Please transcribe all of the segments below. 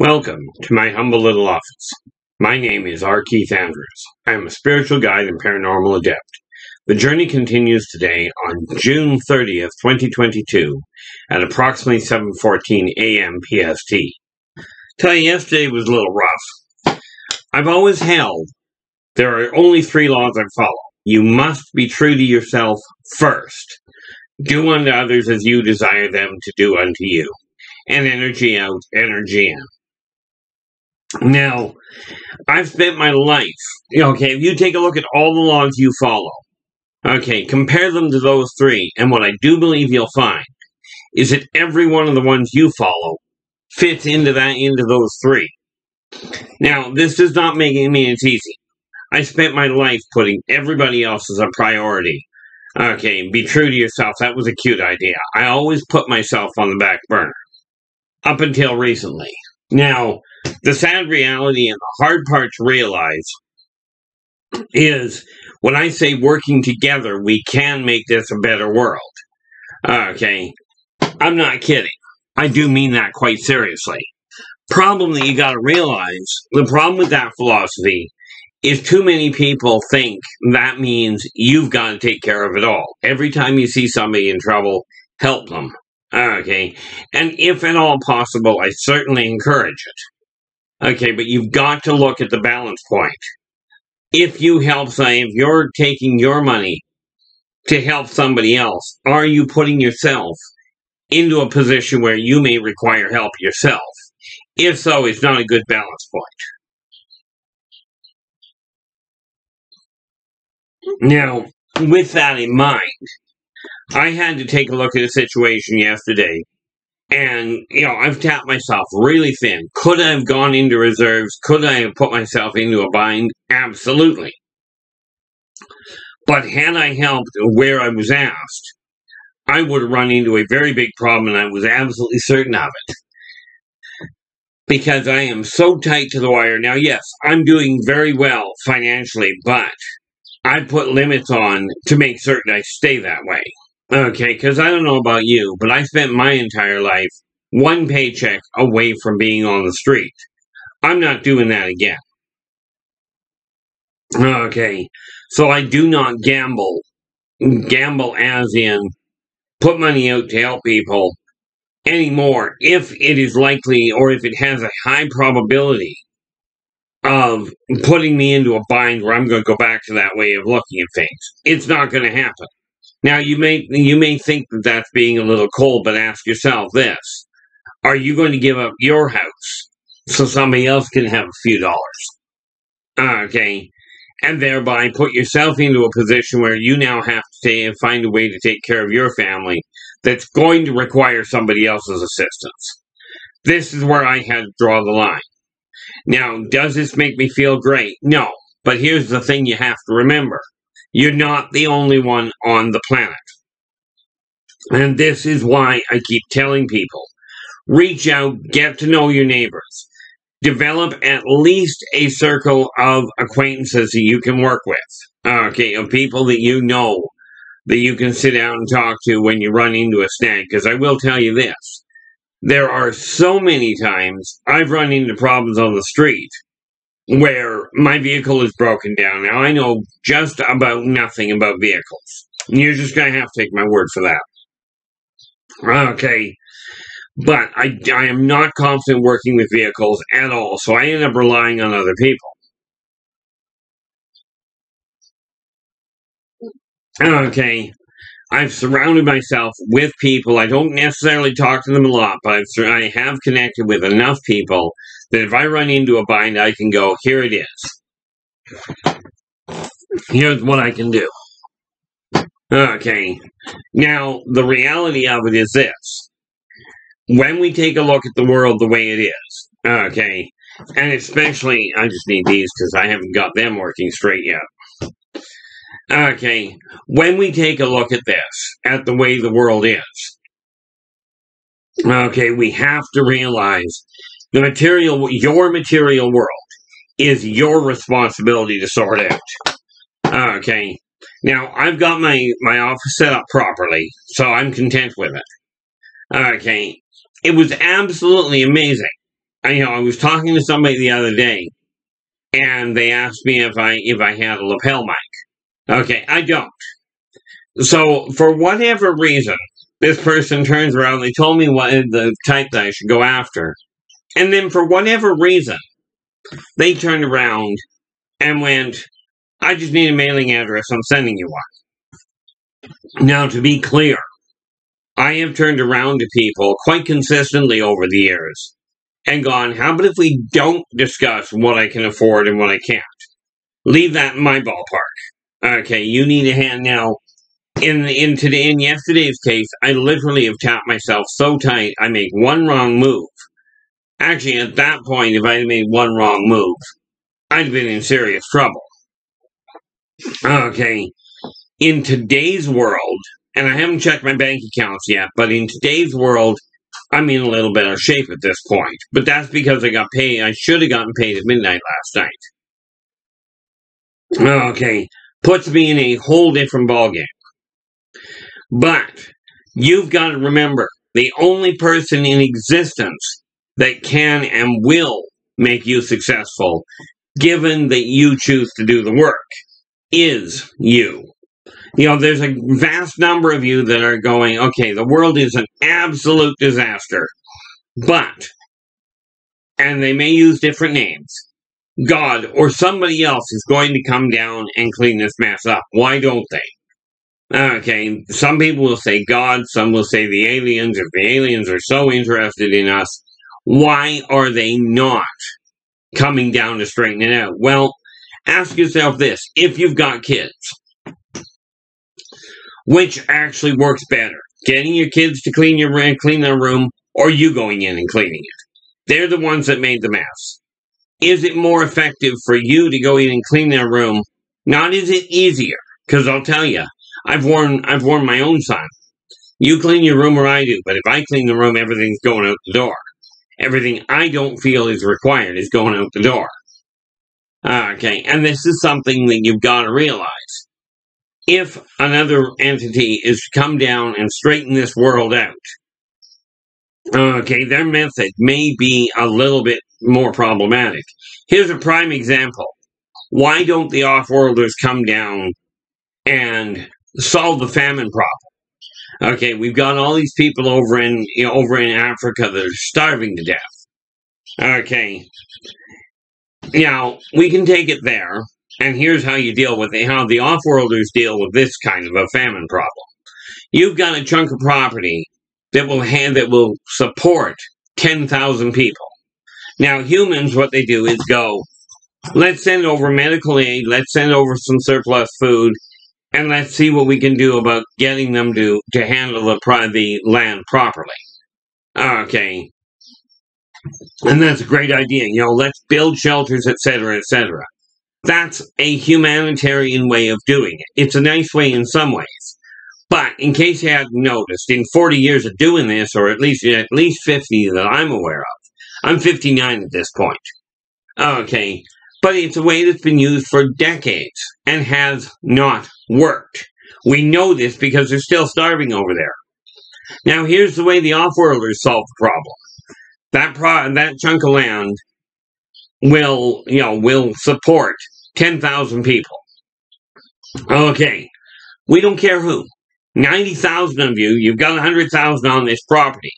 Welcome to my humble little office. My name is R. Keith Andrews. I am a spiritual guide and paranormal adept. The journey continues today on June 30th, 2022 at approximately 7:14 a.m. PST. Tell you, yesterday was a little rough. I've always held there are only 3 laws I follow. You must be true to yourself first. Do unto others as you desire them to do unto you. And energy out, energy in. Now, I've spent my life, if you take a look at all the laws you follow, compare them to those 3, and what I do believe you'll find is that every one of the ones you follow fits into those 3. Now, this does not make it mean it's easy. I spent my life putting everybody else as a priority. Be true to yourself. That was a cute idea. I always put myself on the back burner. Up until recently. Now, the sad reality and the hard part to realize is when I say working together, we can make this a better world. I'm not kidding. I do mean that quite seriously. Problem that you got to realize, the problem with that philosophy is too many people think that means you've got to take care of it all. Every time you see somebody in trouble, help them. And if at all possible, I certainly encourage it. But you've got to look at the balance point. If you help, if you're taking your money to help somebody else, are you putting yourself into a position where you may require help yourself? If so, it's not a good balance point. Now, with that in mind, I had to take a look at a situation yesterday, and, I've tapped myself really thin. Could I have gone into reserves? Could I have put myself into a bind? Absolutely. But had I helped where I was asked, I would have run into a very big problem, and I was absolutely certain of it. Because I am so tight to the wire. Now, yes, I'm doing very well financially, but I put limits on to make certain I stay that way. Because I don't know about you, but I spent my entire life 1 paycheck away from being on the street. I'm not doing that again. So I do not gamble. Gamble as in put money out to help people anymore if it is likely or if it has a high probability of putting me into a bind where I'm going to go back to that way of looking at things. It's not going to happen. Now, you may think that that's being a little cold, but ask yourself this. Are you going to give up your house so somebody else can have a few dollars? And thereby put yourself into a position where you now have to find a way to take care of your family that's going to require somebody else's assistance. This is where I had to draw the line. Now, does this make me feel great? No. But here's the thing you have to remember. You're not the only one on the planet. And this is why I keep telling people, reach out, get to know your neighbors. Develop at least a circle of acquaintances that you can work with. Of people that you know, that you can sit down and talk to when you run into a snag. Because I will tell you this, there are so many times I've run into problems on the street where my vehicle is broken down. Now, I know just about nothing about vehicles. You're just going to have to take my word for that. But I am not confident working with vehicles at all, so I end up relying on other people. I've surrounded myself with people. I don't necessarily talk to them a lot, but I have connected with enough people that if I run into a bind, I can go, here it is. Here's what I can do. Now, the reality of it is this. When we take a look at the world the way it is, and especially, I just need these because I haven't got them working straight yet. When we take a look at this, at the way the world is, we have to realize your material world is your responsibility to sort out. Now, I've got my office set up properly, so I'm content with it. it was absolutely amazing. I was talking to somebody the other day, and they asked me if I had a lapel mic. Okay, I don't. So for whatever reason, this person turns around. They told me what the type that I should go after, and then for whatever reason, they turned around and went, "I just need a mailing address. I'm sending you one." Now, to be clear, I have turned around to people quite consistently over the years and gone, "How about if we don't discuss what I can afford and what I can't? Leave that in my ballpark. Okay, you need a hand now." In yesterday's case, I literally have tapped myself so tight I make one wrong move. Actually, at that point, if I had made one wrong move, I'd have been in serious trouble. Okay, in today's world, and I haven't checked my bank accounts yet, but in today's world, I'm in a little better shape at this point. But that's because I got paid. I should have gotten paid at midnight last night. Okay, puts me in a whole different ballgame. But you've got to remember, the only person in existence that can and will make you successful, given that you choose to do the work, is you. There's a vast number of you that are going, okay, the world is an absolute disaster, but, and they may use different names, God or somebody else is going to come down and clean this mess up. Why don't they? Okay, some people will say God, some will say the aliens. If the aliens are so interested in us, why are they not coming down to straighten it out? Well, ask yourself this. If you've got kids, which actually works better? Getting your kids to clean their room, or you going in and cleaning it? They're the ones that made the mess. Is it more effective for you to go in and clean their room? Not is it easier, because I'll tell you, I've warned my own son. You clean your room or I do, but if I clean the room, everything's going out the door. Everything I don't feel is required is going out the door. Okay, and this is something that you've got to realize. If another entity is to come down and straighten this world out, okay, their method may be a little bit more problematic. Here's a prime example. Why don't the off-worlders come down and solve the famine problem? Okay, we've got all these people over in Africa that are starving to death. Okay, now we can take it there, and here's how you deal with it. How the off-worlders deal with this kind of a famine problem. You've got a chunk of property that will support 10,000 people. Now, humans, what they do is go, let's send over medical aid, let's send over some surplus food, and let's see what we can do about getting them to handle the land properly. Okay. And that's a great idea. Let's build shelters, etc., etc. That's a humanitarian way of doing it. It's a nice way in some ways. But in case you hadn't noticed, in 40 years of doing this, or at least 50 that I'm aware of, I'm 59 at this point. Okay, but it's a way that's been used for decades and has not worked. We know this because they're still starving over there. Now, here's the way the off-worlders solve the problem. That chunk of land will support 10,000 people. Okay, we don't care who. 90,000 of you, you've got 100,000 on this property.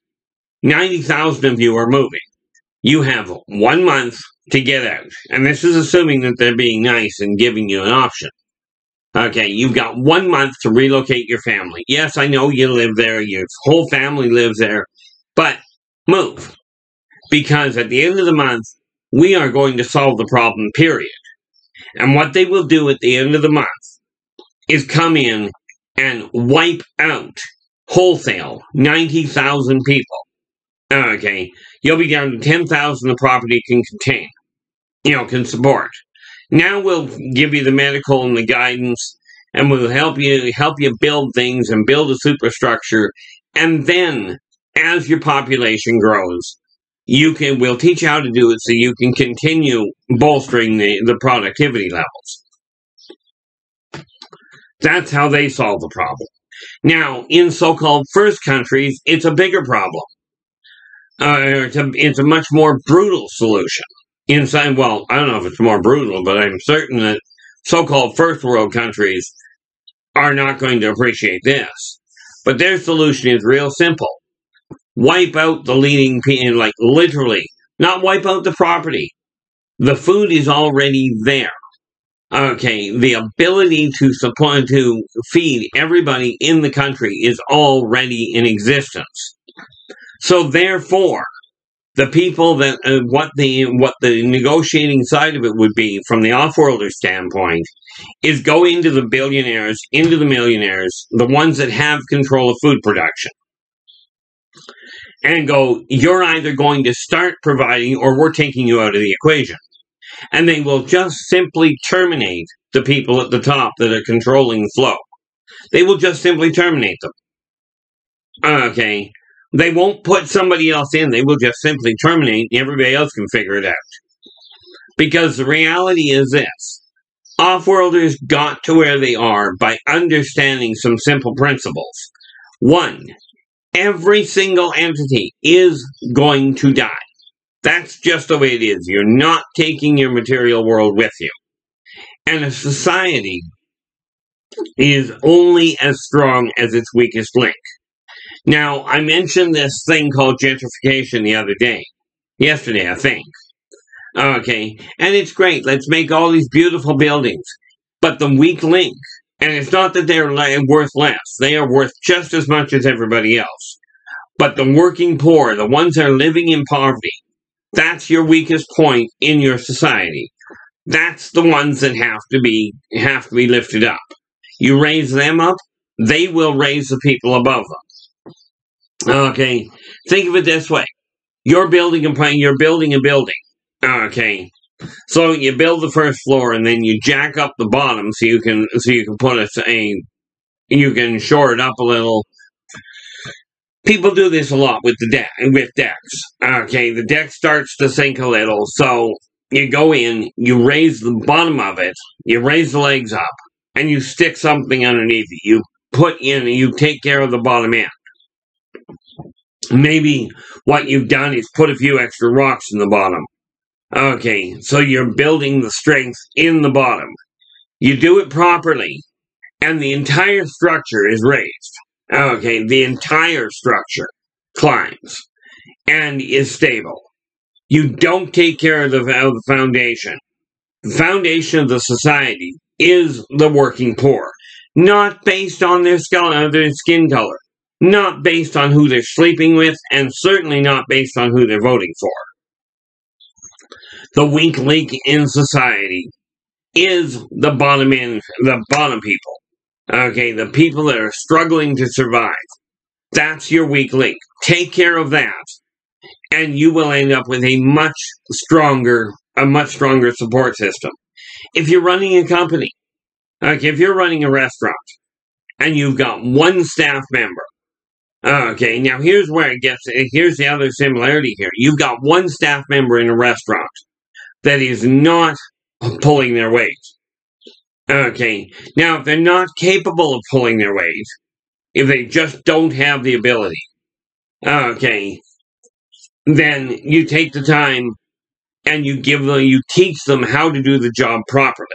90,000 of you are moving. You have 1 month to get out. And this is assuming that they're being nice and giving you an option. Okay, you've got 1 month to relocate your family. Yes, I know you live there. Your whole family lives there. But move. Because at the end of the month, we are going to solve the problem, period. And what they will do at the end of the month is come in and wipe out wholesale 90,000 people. Okay, you'll be down to 10,000 the property can contain, can support. Now we'll give you the medical and the guidance, and we'll help you build things and build a superstructure. And then, as your population grows, we'll teach you how to do it so you can continue bolstering the productivity levels. That's how they solve the problem. Now, in so-called first countries, it's a bigger problem. It's a much more brutal solution. Inside, well, I don't know if it's more brutal, but I'm certain that so-called first world countries are not going to appreciate this. But their solution is real simple. Wipe out the leading, like literally, not wipe out the property. The food is already there. Okay, the ability to supply, to feed everybody in the country is already in existence. So therefore, the people that what the negotiating side of it would be from the off-worlder standpoint is go into the billionaires, into the millionaires, the ones that have control of food production, and go, you're either going to start providing or we're taking you out of the equation. And they will just simply terminate the people at the top that are controlling the flow. They will just simply terminate them. Okay. They won't put somebody else in. They will just simply terminate and everybody else can figure it out. Because the reality is this. Off-worlders got to where they are by understanding some simple principles. One, every single entity is going to die. That's just the way it is. You're not taking your material world with you. And a society is only as strong as its weakest link. Now, I mentioned this thing called gentrification the other day. Yesterday, I think. Okay, and it's great. Let's make all these beautiful buildings. But the weak link, and it's not that they're worth less. They are worth just as much as everybody else. But the working poor, the ones that are living in poverty, that's your weakest point in your society. That's the ones that have to be lifted up. You raise them up, they will raise the people above them. Okay, think of it this way. You're building a building. Okay, so you build the first floor and then you jack up the bottom so you can put you can shore it up a little. People do this a lot with decks. Okay, the deck starts to sink a little, so you go in, you raise the bottom of it, you raise the legs up, and you stick something underneath it. You take care of the bottom end. Maybe what you've done is put a few extra rocks in the bottom. Okay, so you're building the strength in the bottom. You do it properly, and the entire structure is raised. Okay, the entire structure climbs and is stable. You don't take care of the foundation. The foundation of the society is the working poor, not based on their skin color, not based on who they're sleeping with, and certainly not based on who they're voting for. The weak link in society is the bottom people. Okay, the people that are struggling to survive. That's your weak link. Take care of that, and you will end up with a much stronger support system. If you're running a company, okay, if you're running a restaurant, and you've got one staff member, okay, now here's the other similarity here. You've got one staff member in a restaurant that is not pulling their weight. Okay, now if they're not capable of pulling their weight, if they just don't have the ability, okay, then you take the time and you teach them how to do the job properly.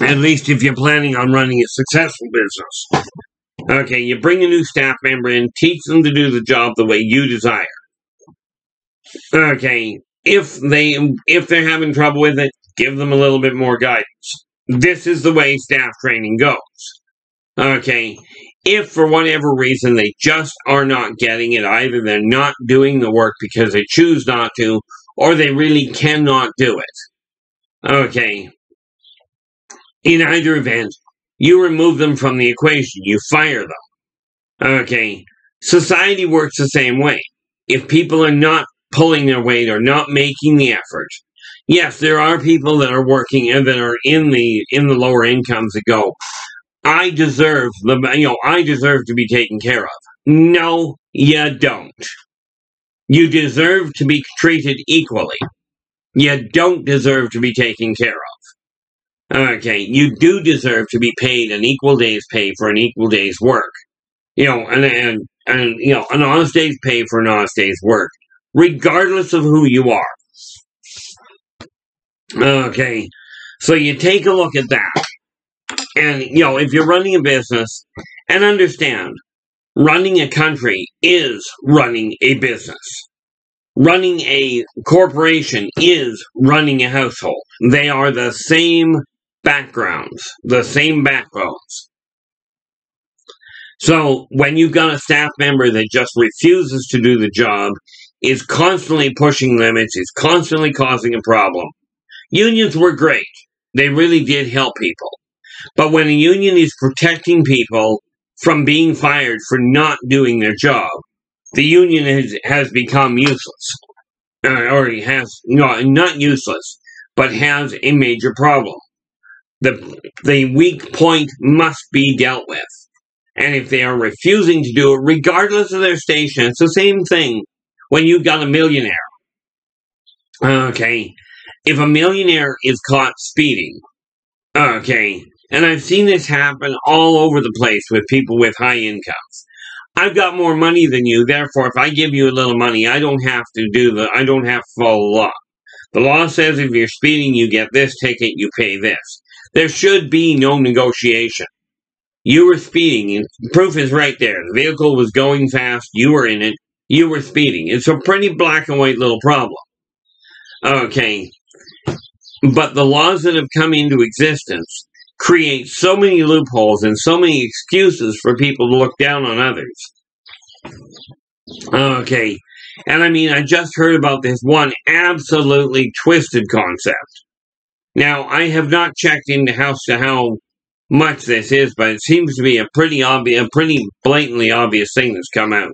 At least if you're planning on running a successful business. Okay, you bring a new staff member in, teach them to do the job the way you desire. Okay, if they're having trouble with it, give them a little bit more guidance. This is the way staff training goes. Okay, if for whatever reason they just are not getting it, either they're not doing the work because they choose not to, or they really cannot do it. Okay, in either event, you remove them from the equation. You fire them. Okay, society works the same way. If people are not pulling their weight or not making the effort, yes, there are people that are working and that are in the lower incomes that go, I deserve to be taken care of. No, you don't. You deserve to be treated equally. You don't deserve to be taken care of. Okay, you do deserve to be paid an equal day's pay for an equal day's work. And And, an honest day's pay for an honest day's work, regardless of who you are. Okay, so you take a look at that. And, if you're running a business, and understand, running a country is running a business. Running a corporation is running a household. They are the same backgrounds, the same backbones. So when you've got a staff member that just refuses to do the job, is constantly pushing limits, is constantly causing a problem. Unions were great. They really did help people. But when a union is protecting people from being fired for not doing their job, the union has become useless. Or has, not useless, but has a major problem. The weak point must be dealt with. And if they are refusing to do it, regardless of their station, it's the same thing when you've got a millionaire. Okay, if a millionaire is caught speeding, okay, and I've seen this happen all over the place with people with high incomes. I've got more money than you, therefore, if I give you a little money, I don't have to follow the law. The law says if you're speeding, you get this ticket, you pay this. There should be no negotiation. You were speeding, and proof is right there. The vehicle was going fast, you were in it, you were speeding. It's a pretty black and white little problem. Okay, but the laws that have come into existence create so many loopholes and so many excuses for people to look down on others. Okay, and I just heard about this one absolutely twisted concept. Now, I have not checked into how much this is, but it seems to be a pretty blatantly obvious thing that's come out.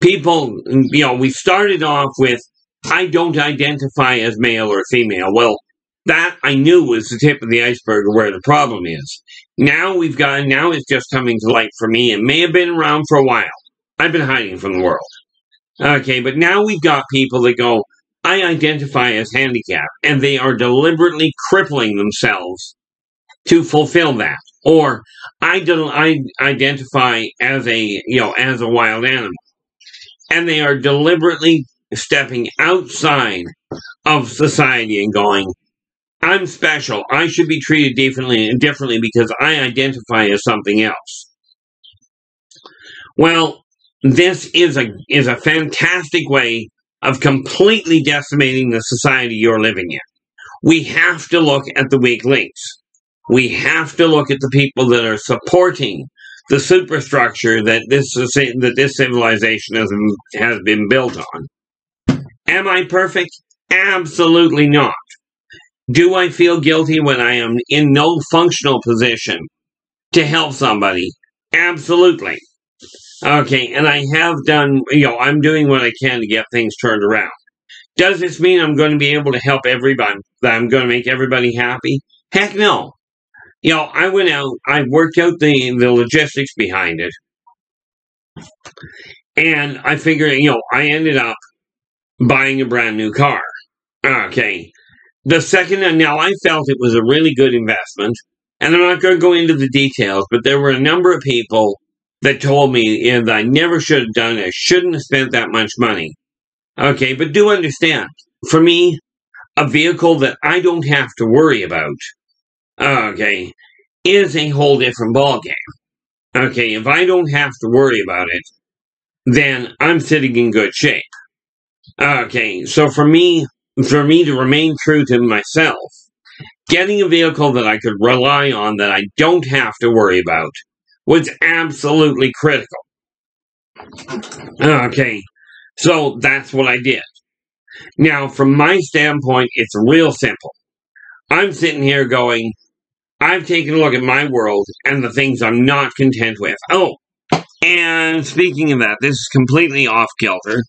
People, we started off with, I don't identify as male or female. Well, that I knew was the tip of the iceberg of where the problem is. Now it's just coming to light for me. It may have been around for a while. I've been hiding from the world. Okay, but now we've got people that go, I identify as handicapped, and they are deliberately crippling themselves to fulfill that. Or I identify as a wild animal, and they are deliberately stepping outside of society and going, I'm special. I should be treated differently because I identify as something else. Well, this is a fantastic way of completely decimating the society you're living in. We have to look at the weak links. We have to look at the people that are supporting the superstructure that this civilization has been built on. Am I perfect? Absolutely not. Do I feel guilty when I am in no functional position to help somebody? Absolutely. Okay, and I have done, I'm doing what I can to get things turned around. Does this mean I'm going to be able to help everybody, that I'm going to make everybody happy? Heck no. I went out, I worked out the logistics behind it, and I figured, I ended up buying a brand new car. Okay. Now I felt it was a really good investment, and I'm not going to go into the details, but there were a number of people that told me that I never should have done it, I shouldn't have spent that much money. Okay, but do understand, for me, a vehicle that I don't have to worry about, okay, is a whole different ballgame. Okay, if I don't have to worry about it, then I'm sitting in good shape. Okay, so for me to remain true to myself, getting a vehicle that I could rely on, that I don't have to worry about, was absolutely critical. Okay, so that's what I did. Now, from my standpoint, it's real simple. I'm sitting here going, I've taken a look at my world and the things I'm not content with. Oh, and speaking of that, this is completely off kilter,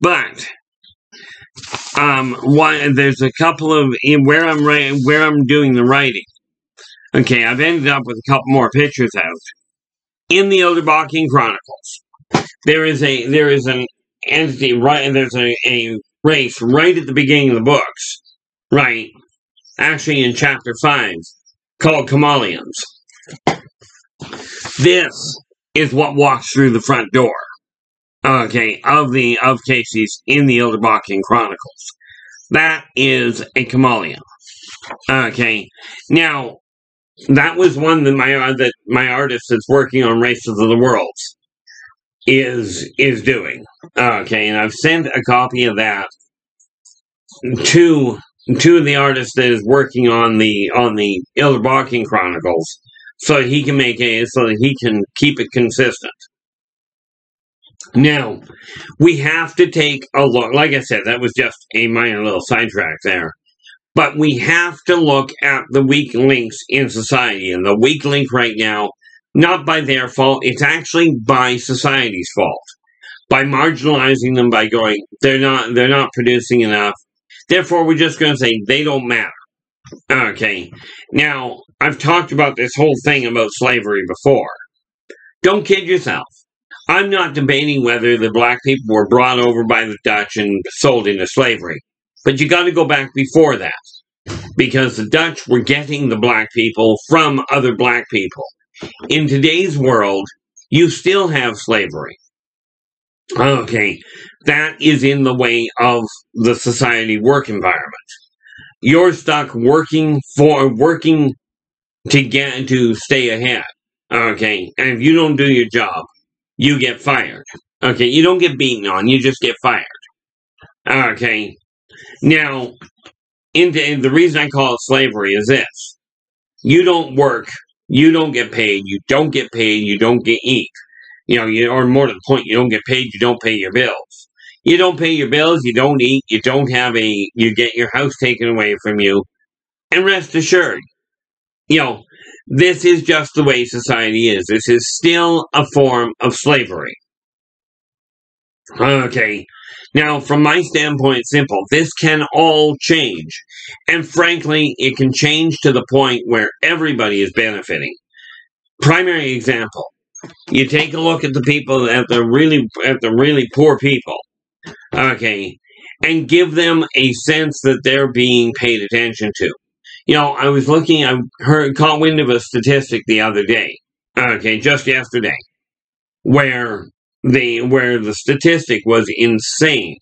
but there's a couple of where I'm doing the writing. Okay, I've ended up with a couple more pictures out. In the Yldrbac Chronicles, there is an entity right, and there's a race right at the beginning of the books, right? Actually, in chapter 5, called chameleons. This is what walks through the front door. Okay, of Casey's in the Yldrbacian Chronicles. That is a chameleon. Okay, now that was one that my artist that's working on Races of the Worlds is doing. Okay, and I've sent a copy of that to the artist that is working on the Yldrbacian Chronicles, so he can keep it consistent. Now, we have to take a look. Like I said, that was just a minor little sidetrack there. But we have to look at the weak links in society. And the weak link right now, not by their fault, it's actually by society's fault. By marginalizing them, by going, they're not producing enough. Therefore, we're just going to say they don't matter. Okay. Now, I've talked about this whole thing about slavery before. Don't kid yourself. I'm not debating whether the black people were brought over by the Dutch and sold into slavery. But you got to go back before that. Because the Dutch were getting the black people from other black people. In today's world, you still have slavery. Okay, that is in the way of the society work environment. You're stuck working to stay ahead. Okay, and if you don't do your job, you get fired. Okay, you don't get beaten on, you just get fired. Okay, now, the reason I call it slavery is this. You don't work, you don't get paid, you don't get paid, you don't get eat. Or more to the point, you don't get paid, you don't pay your bills. You don't pay your bills, you don't eat, you get your house taken away from you. And rest assured, this is just the way society is. This is still a form of slavery. Okay, now from my standpoint, it's simple. This can all change. And frankly, it can change to the point where everybody is benefiting. Primary example. You take a look at the people, at the really poor people. Okay, and give them a sense that they're being paid attention to. I caught wind of a statistic the other day, okay, just yesterday, where the statistic was insane.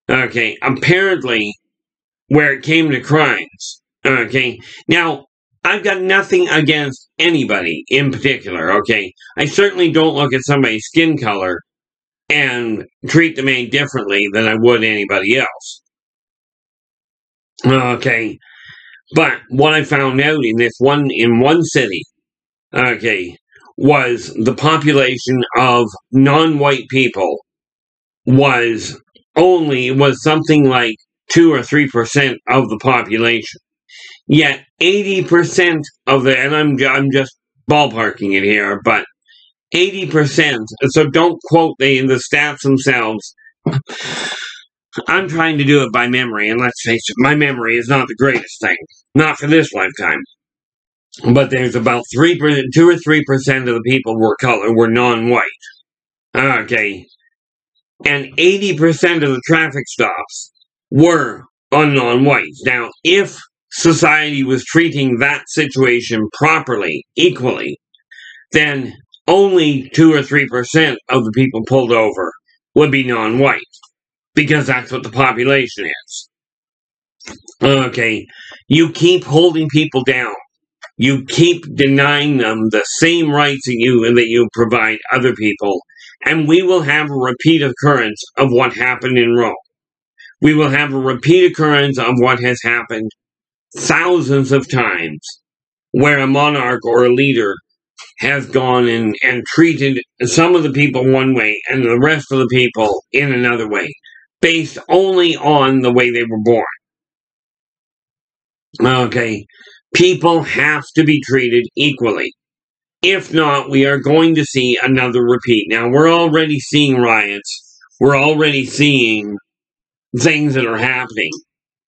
Okay, apparently, where it came to crimes, okay, now, I've got nothing against anybody in particular, okay, I certainly don't look at somebody's skin color and treat them any differently than I would anybody else. Okay, but what I found out in one city, okay, was the population of non-white people was something like 2 or 3% of the population. Yet 80% of and I'm just ballparking it here, but 80%, so don't quote the stats themselves. I'm trying to do it by memory, and let's face it, my memory is not the greatest thing. Not for this lifetime. But there's about 2 or 3% of the people were non-white. Okay. And 80% of the traffic stops were on non-whites. Now, if society was treating that situation properly, equally, then only 2 or 3% of the people pulled over would be non-white. Because that's what the population is. Okay, you keep holding people down. You keep denying them the same rights that you provide other people, and we will have a repeat occurrence of what happened in Rome. We will have a repeat occurrence of what has happened thousands of times, where a monarch or a leader has gone and treated some of the people one way and the rest of the people in another way, based only on the way they were born. Okay, people have to be treated equally. If not, we are going to see another repeat. Now, we're already seeing riots. We're already seeing things that are happening.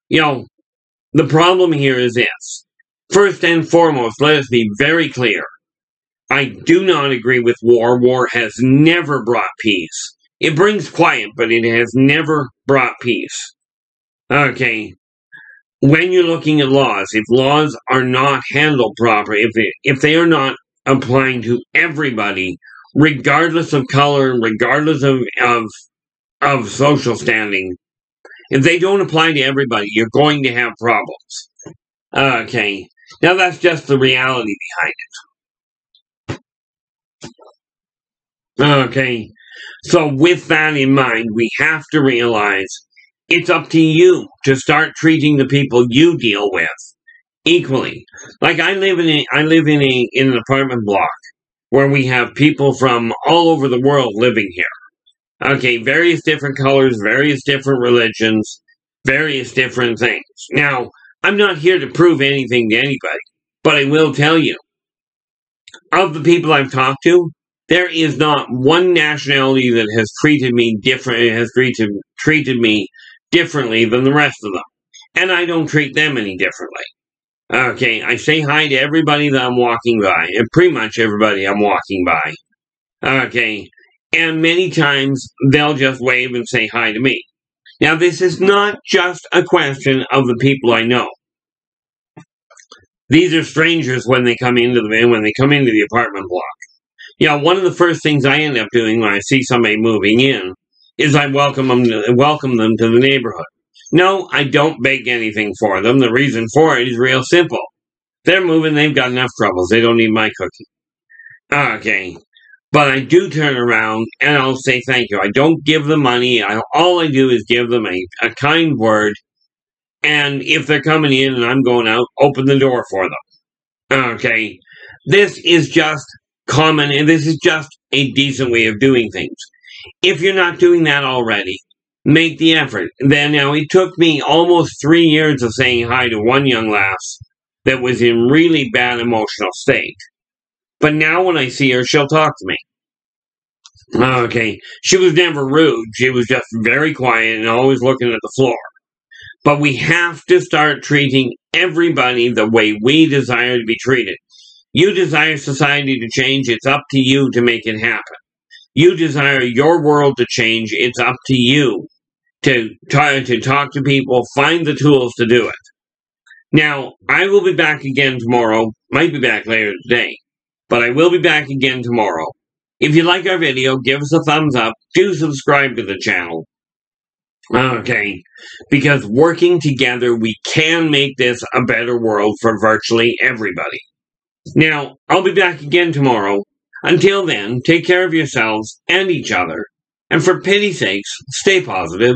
The problem here is this. First and foremost, let us be very clear. I do not agree with war. War has never brought peace. It brings quiet, but it has never brought peace. Okay. When you're looking at laws, if laws are not handled properly, if they are not applying to everybody regardless of color, regardless of social standing, if they don't apply to everybody, you're going to have problems. Okay. Now that's just the reality behind it. Okay. So with that in mind, we have to realize it's up to you to start treating the people you deal with equally. Like I live in an apartment block where we have people from all over the world living here. Okay, various different colors, various different religions, various different things. Now, I'm not here to prove anything to anybody, but I will tell you, of the people I've talked to, there is not one nationality that has treated me treated me differently than the rest of them. And I don't treat them any differently. Okay, I say hi to everybody that I'm walking by, and pretty much everybody I'm walking by. Okay, and many times they'll just wave and say hi to me. Now, this is not just a question of the people I know. These are strangers when they come into the apartment block. Yeah, one of the first things I end up doing when I see somebody moving in is I welcome them to the neighborhood. No, I don't beg anything for them. The reason for it is real simple. They're moving, they've got enough troubles. They don't need my cooking. Okay. But I do turn around and I'll say thank you. I don't give them money. All I do is give them a kind word. And if they're coming in and I'm going out, open the door for them. Okay. This is just common, and this is just a decent way of doing things. If you're not doing that already, make the effort. Now, it took me almost 3 years of saying hi to one young lass that was in really bad emotional state. But now when I see her, she'll talk to me. Okay, she was never rude. She was just very quiet and always looking at the floor. But we have to start treating everybody the way we desire to be treated. You desire society to change, it's up to you to make it happen. You desire your world to change, it's up to you to talk to people, find the tools to do it. Now, I will be back again tomorrow. Might be back later today. But I will be back again tomorrow. If you like our video, give us a thumbs up. Do subscribe to the channel. Okay. Because working together, we can make this a better world for virtually everybody. Now, I'll be back again tomorrow. Until then, take care of yourselves and each other. And for pity's sakes, stay positive.